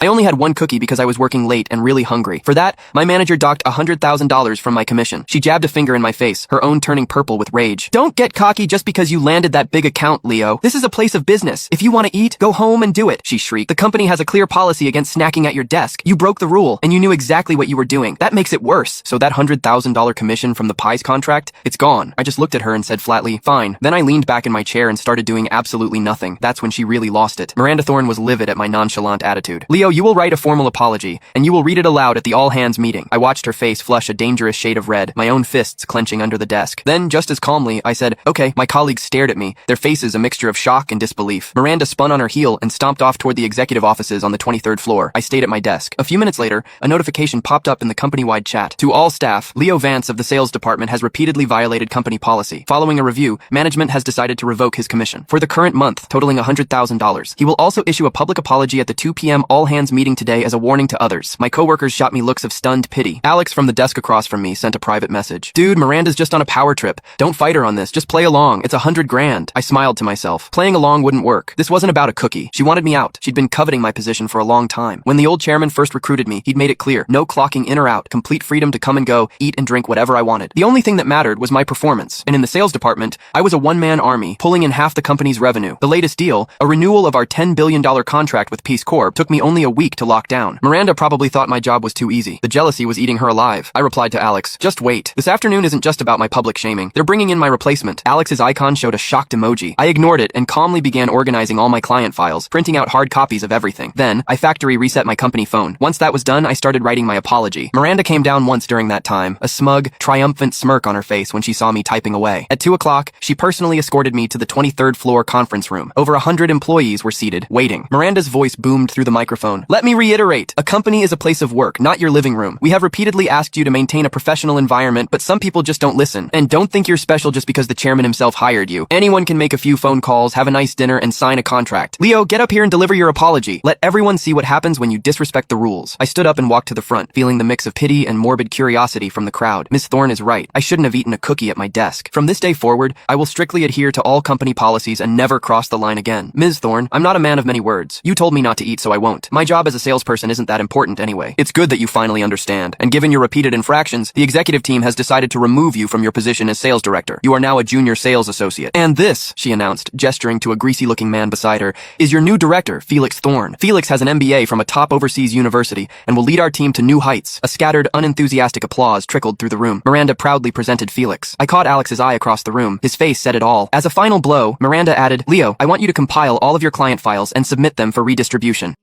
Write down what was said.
I only had one cookie because I was working late and really hungry. For that, my manager docked $100,000 from my commission. She jabbed a finger in my face, her own turning purple with rage. Don't get cocky just because you landed that big account, Leo. This is a place of business. If you want to eat, go home and do it, she shrieked. The company has a clear policy against snacking at your desk. You broke the rule, and you knew exactly what you were doing. That makes it worse. So that $100,000 commission from the pies contract, it's gone. I just looked at her and said flatly, fine. Then I leaned back in my chair and started doing absolutely nothing. That's when she really lost it. Miranda Thorne was livid at my nonchalant attitude. Leo, you will write a formal apology, and you will read it aloud at the all-hands meeting. I watched her face flush a dangerous shade of red, my own fists clenching under the desk. Then, just as calmly, I said, okay. My colleagues stared at me, their faces a mixture of shock and disbelief. Miranda spun on her heel and stomped off toward the executive offices on the 23rd floor. I stayed at my desk. A few minutes later, a notification popped up in the company-wide chat. To all staff, Leo Vance of the sales department has repeatedly violated company policy. Following a review, management has decided to revoke his commission for the current month, totaling $100,000. He will also issue a public apology at the 2 p.m. all-hands meeting today as a warning to others. My coworkers shot me looks of stunned pity. Alex from the desk across from me sent a private message. Dude, Miranda's just on a power trip. Don't fight her on this. Just play along. It's $100,000. I smiled to myself. Playing along wouldn't work. This wasn't about a cookie. She wanted me out. She'd been coveting my position for a long time. When the old chairman first recruited me, he'd made it clear. No clocking in or out. Complete freedom to come and go, eat and drink whatever I wanted. The only thing that mattered was my performance. And in the sales department, I was a one-man army, pulling in half the company's revenue. The latest deal, a renewal of our $10 billion contract with Peace Corp, took me only a week to lock down. Miranda probably thought my job was too easy. The jealousy was eating her alive. I replied to Alex, just wait. This afternoon isn't just about my public shaming. They're bringing in my replacement. Alex's icon showed a shocked emoji. I ignored it and calmly began organizing all my client files, printing out hard copies of everything. Then, I factory reset my company phone. Once that was done, I started writing my apology. Miranda came down once during that time, a smug, triumphant smirk on her face when she saw me typing away. At 2 o'clock, she personally escorted me to the 23rd floor conference room. Over 100 employees were seated, waiting. Miranda's voice boomed through the microphone. Let me reiterate, a company is a place of work, not your living room. We have repeatedly asked you to maintain a professional environment, but some people just don't listen. And don't think you're special just because the chairman himself hired you. Anyone can make a few phone calls, have a nice dinner, and sign a contract. Leo, get up here and deliver your apology. Let everyone see what happens when you disrespect the rules. I stood up and walked to the front, feeling the mix of pity and morbid curiosity from the crowd. Miss Thorne is right. I shouldn't have eaten a cookie at my desk. From this day forward, I will strictly adhere to all company policies and never cross the line again. Ms. Thorne, I'm not a man of many words. You told me not to eat, so I won't. My job as a salesperson isn't that important anyway. It's good that you finally understand. And given your repeated infractions, the executive team has decided to remove you from your position as sales director. You are now a junior sales associate. And this, she announced, gesturing to a greasy-looking man beside her, is your new director, Felix Thorne. Felix has an MBA from a top overseas university and will lead our team to new heights. A scattered, unenthusiastic applause trickled through the room. Miranda proudly presented Felix. I caught Alex's eye across the room. His face said it all. As a final blow, Miranda added, Leo, I want you to compile all of your client files and submit them for redistribution.